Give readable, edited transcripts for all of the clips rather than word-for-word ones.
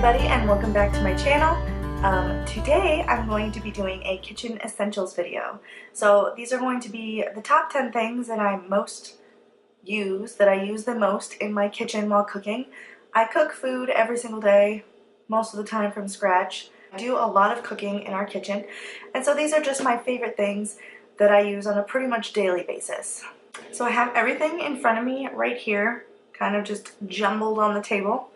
everybody, and welcome back to my channel. Today I'm going to be doing a kitchen essentials video. So these are going to be the top 10 things that I use the most in my kitchen while cooking. I cook food every single day, most of the time from scratch. I do a lot of cooking in our kitchen, and so these are just my favorite things that I use on a pretty much daily basis. So I have everything in front of me right here, kind of just jumbled on the table.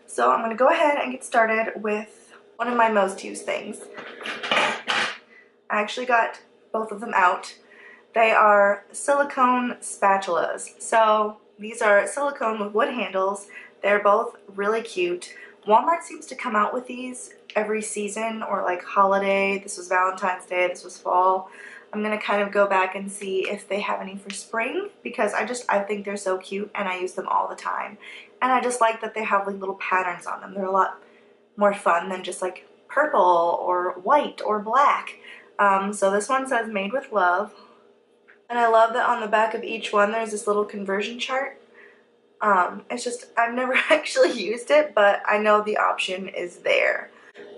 So I'm going to go ahead and get started with one of my most used things. I actually got both of them out. They are silicone spatulas. So these are silicone with wood handles. They're both really cute. Walmart seems to come out with these every season or like holiday. This was Valentine's Day, this was fall. I'm going to kind of go back and see if they have any for spring because I think they're so cute and I use them all the time. And I just like that they have like little patterns on them. They're a lot more fun than just like purple or white or black. So this one says made with love. And I love that on the back of each one there's this little conversion chart. It's just, I've never actually used it, but I know the option is there.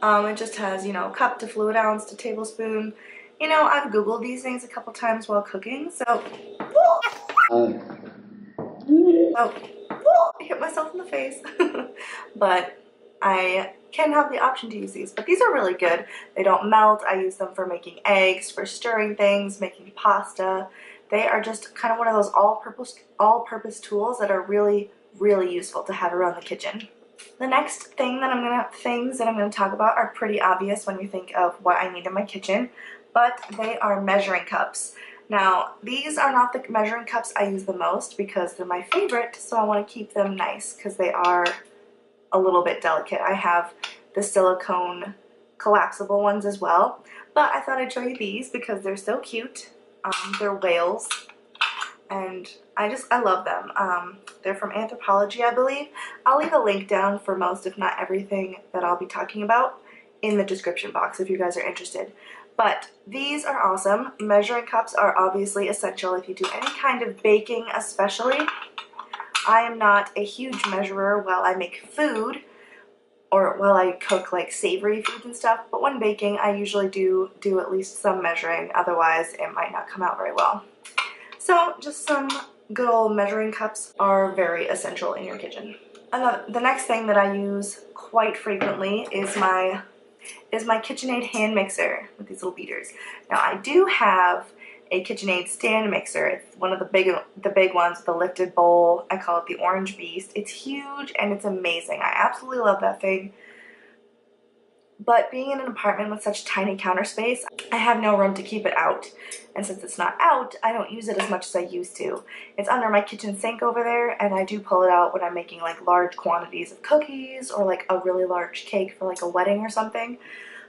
It just has, you know, cup to fluid ounce to tablespoon. You know, I've Googled these things a couple times while cooking, so... I hit myself in the face. But I can have the option to use these. But these are really good. They don't melt. I use them for making eggs, for stirring things, making pasta. They are just kind of one of those all-purpose tools that are really, really useful to have around the kitchen. The next things that I'm going to talk about are pretty obvious when you think of what I need in my kitchen, but they are measuring cups. Now, these are not the measuring cups I use the most because they're my favorite, so I want to keep them nice because they are a little bit delicate. I have the silicone collapsible ones as well, but I thought I'd show you these because they're so cute. They're whales, and I love them. They're from Anthropology, I believe. I'll leave a link down for most, if not everything, that I'll be talking about in the description box if you guys are interested. But these are awesome. Measuring cups are obviously essential if you do any kind of baking, especially. I am not a huge measurer while I make food or while I cook like savory foods and stuff, but when baking I usually do at least some measuring, otherwise it might not come out very well. So just some good old measuring cups are very essential in your kitchen. The next thing that I use quite frequently is my KitchenAid hand mixer with these little beaters. Now I do have a KitchenAid stand mixer. It's one of the big ones with the lifted bowl. I call it the Orange Beast. It's huge and it's amazing. I absolutely love that thing. But being in an apartment with such tiny counter space, I have no room to keep it out. And since it's not out, I don't use it as much as I used to. It's under my kitchen sink over there, and I do pull it out when I'm making like large quantities of cookies or like a really large cake for like a wedding or something.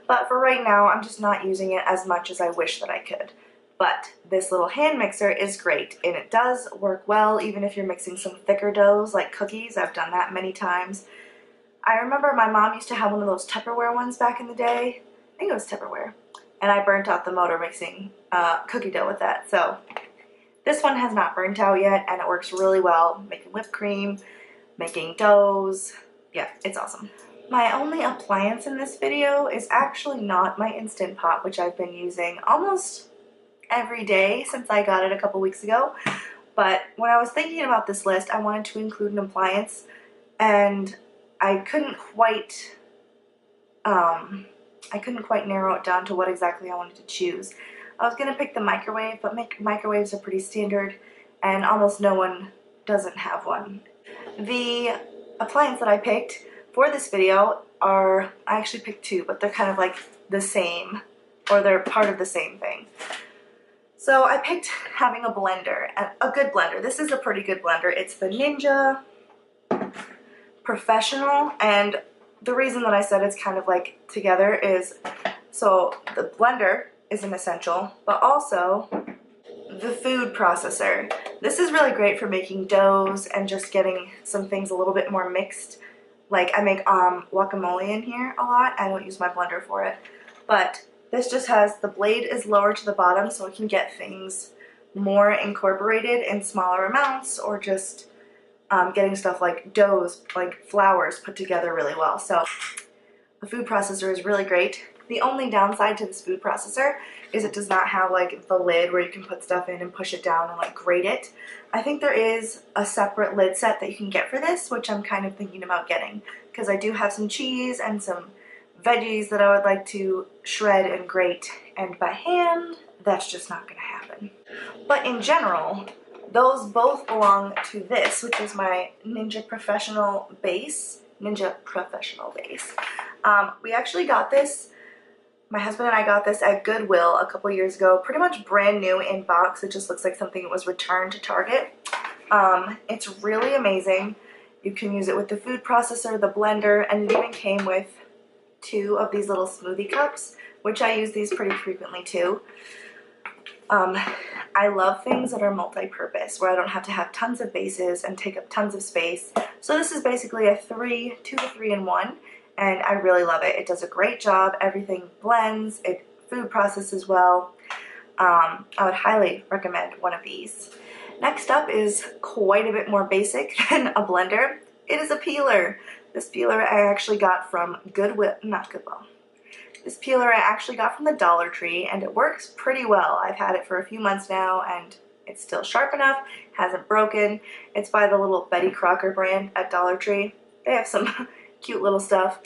But for right now, I'm just not using it as much as I wish that I could. But this little hand mixer is great, and it does work well even if you're mixing some thicker doughs like cookies. I've done that many times. I remember my mom used to have one of those Tupperware ones back in the day. I think it was Tupperware. And I burnt out the motor mixing cookie dough with that. So this one has not burnt out yet, and it works really well. Making whipped cream, making doughs. Yeah, it's awesome. My only appliance in this video is actually not my Instant Pot, which I've been using almost every day since I got it a couple weeks ago. But when I was thinking about this list, I wanted to include an appliance, and I couldn't quite narrow it down to what exactly I wanted to choose. I was going to pick the microwave, but microwaves are pretty standard and almost no one doesn't have one. The appliance that I picked for this video I actually picked two, but they're kind of like the same, or they're part of the same thing. So I picked having a blender, a good blender. This is a pretty good blender. It's the Ninja Professional, and the reason that I said it's kind of like together is so the blender is an essential, but also the food processor. This is really great for making doughs and just getting some things a little bit more mixed. Like I make guacamole in here a lot. I don't use my blender for it, but this just has, the blade is lower to the bottom so it can get things more incorporated in smaller amounts, or just getting stuff like doughs, like flours put together really well. So the food processor is really great. The only downside to this food processor is it does not have like the lid where you can put stuff in and push it down and like grate it. I think there is a separate lid set that you can get for this, which I'm kind of thinking about getting, because I do have some cheese and some veggies that I would like to shred and grate, and by hand, that's just not going to happen. But in general, those both belong to this, which is my Ninja Professional base. We actually got this, my husband and I got this at Goodwill a couple years ago, pretty much brand new in box. It just looks like something that was returned to Target. It's really amazing. You can use it with the food processor, the blender, and it even came with 2 of these little smoothie cups, which I use these pretty frequently too. I love things that are multi-purpose, where I don't have to have tons of bases and take up tons of space. So this is basically a 2 to 3 in 1, and I really love it. It does a great job. Everything blends. It food processes well. I would highly recommend one of these. Next up is quite a bit more basic than a blender. It is a peeler. This peeler I actually got from This peeler I actually got from the Dollar Tree, and it works pretty well. I've had it for a few months now, and it's still sharp enough, hasn't broken. It's by the little Betty Crocker brand at Dollar Tree. They have some cute little stuff.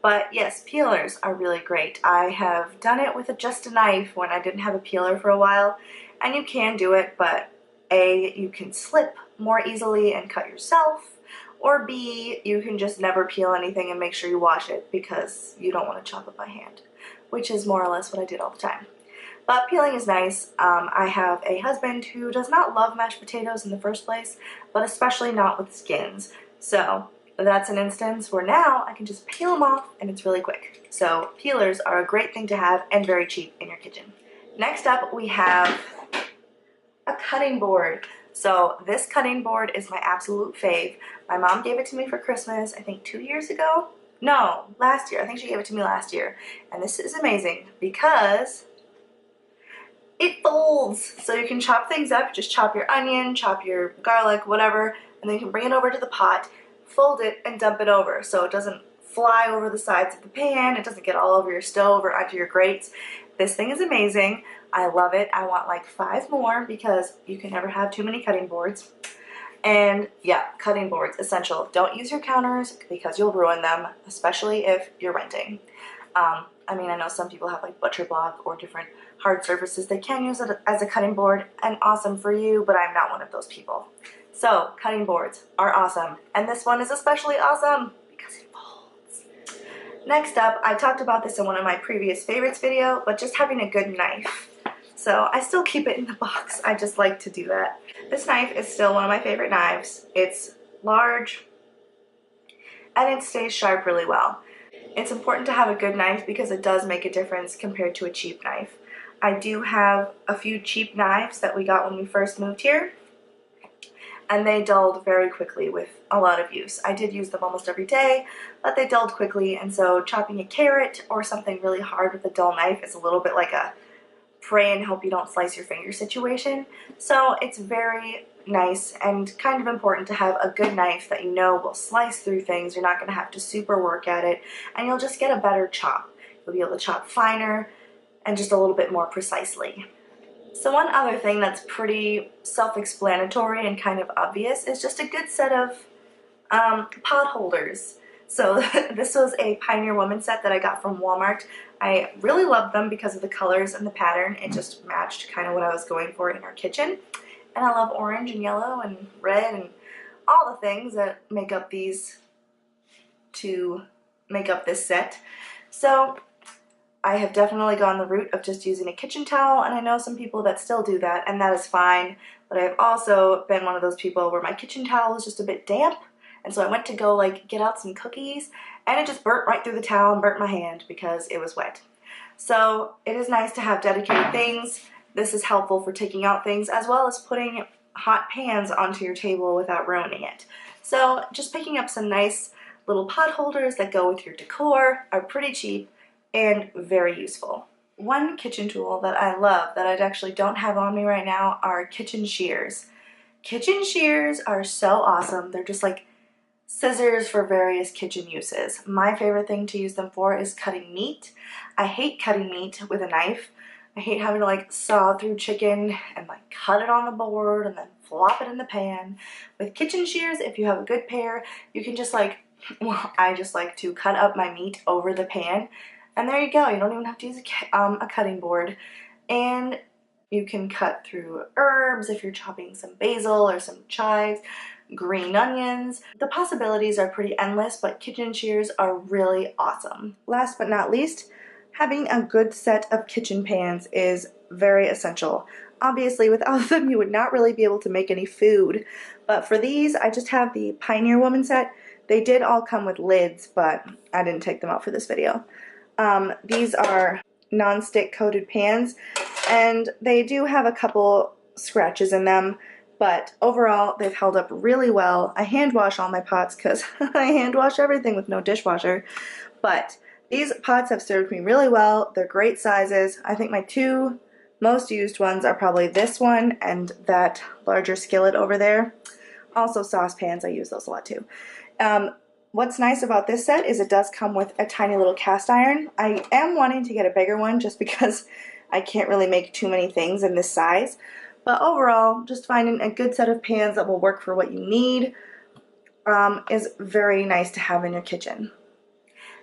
But yes, peelers are really great. I have done it with just a knife when I didn't have a peeler for a while, and you can do it, but A, you can slip more easily and cut yourself, or B, you can just never peel anything and make sure you wash it because you don't want to chop it by hand, which is more or less what I did all the time. But peeling is nice. I have a husband who does not love mashed potatoes in the first place, but especially not with skins. So that's an instance where now I can just peel them off and it's really quick. So peelers are a great thing to have and very cheap in your kitchen. Next up we have a cutting board. So this cutting board is my absolute fave. My mom gave it to me for Christmas, I think 2 years ago? No, last year. I think she gave it to me last year. And this is amazing because it folds. So you can chop things up, just chop your onion, chop your garlic, whatever, and then you can bring it over to the pot, fold it, and dump it over so it doesn't fly over the sides of the pan, it doesn't get all over your stove or onto your grates. This thing is amazing. I love it. I want like 5 more because you can never have too many cutting boards. And yeah, cutting boards, essential. Don't use your counters because you'll ruin them, especially if you're renting. I mean, I know some people have like butcher block or different hard surfaces. They can use it as a cutting board, and awesome for you, but I'm not one of those people. So cutting boards are awesome, and this one is especially awesome because it folds. Next up, I talked about this in one of my previous favorites video, but just having a good knife. So I still keep it in the box. I just like to do that. This knife is still one of my favorite knives. It's large and it stays sharp really well. It's important to have a good knife because it does make a difference compared to a cheap knife. I do have a few cheap knives that we got when we first moved here, and they dulled very quickly with a lot of use. I did use them almost every day, but they dulled quickly, and so chopping a carrot or something really hard with a dull knife is a little bit like a pray and hope you don't slice your finger situation. So it's very nice and kind of important to have a good knife that you know will slice through things. You're not going to have to super work at it, and you'll just get a better chop. You'll be able to chop finer and just a little bit more precisely. So one other thing that's pretty self-explanatory and kind of obvious is just a good set of pot holders. So this was a Pioneer Woman set that I got from Walmart. I really loved them because of the colors and the pattern. It just matched kind of what I was going for in our kitchen. And I love orange and yellow and red and all the things that make up these to make up this set. So I have definitely gone the route of just using a kitchen towel, and I know some people that still do that, and that is fine. But I've also been one of those people where my kitchen towel is just a bit damp, and so I went to go like get out some cookies, and it just burnt right through the towel and burnt my hand because it was wet. So it is nice to have dedicated things. This is helpful for taking out things as well as putting hot pans onto your table without ruining it. So just picking up some nice little pot holders that go with your decor are pretty cheap and very useful. One kitchen tool that I love that I actually don't have on me right now are kitchen shears. Kitchen shears are so awesome. They're just like scissors for various kitchen uses. My favorite thing to use them for is cutting meat. I hate cutting meat with a knife. I hate having to like saw through chicken and like cut it on the board and then flop it in the pan. With kitchen shears, if you have a good pair, you can just like, well, I just like to cut up my meat over the pan, and there you go. You don't even have to use a cutting board. And you can cut through herbs if you're chopping some basil or some chives, green onions. The possibilities are pretty endless, but kitchen shears are really awesome. Last but not least, having a good set of kitchen pans is very essential. Obviously, without them, you would not really be able to make any food. But for these, I just have the Pioneer Woman set. They did all come with lids, but I didn't take them out for this video. These are non-stick coated pans, and they do have a couple scratches in them, but overall they've held up really well. I hand wash all my pots because I hand wash everything with no dishwasher, but these pots have served me really well. They're great sizes. I think my two most used ones are probably this one and that larger skillet over there. Also saucepans, I use those a lot too. What's nice about this set is it does come with a tiny little cast iron. I am wanting to get a bigger one just because I can't really make too many things in this size. But overall, just finding a good set of pans that will work for what you need is very nice to have in your kitchen.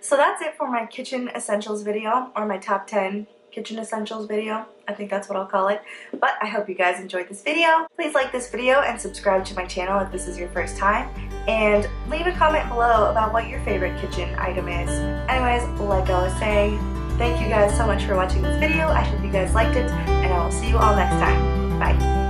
So that's it for my kitchen essentials video, or my top 10 kitchen essentials video. I think that's what I'll call it. But I hope you guys enjoyed this video. Please like this video and subscribe to my channel if this is your first time. And leave a comment below about what your favorite kitchen item is. Anyways, like I was saying, thank you guys so much for watching this video. I hope you guys liked it, and I will see you all next time. Bye.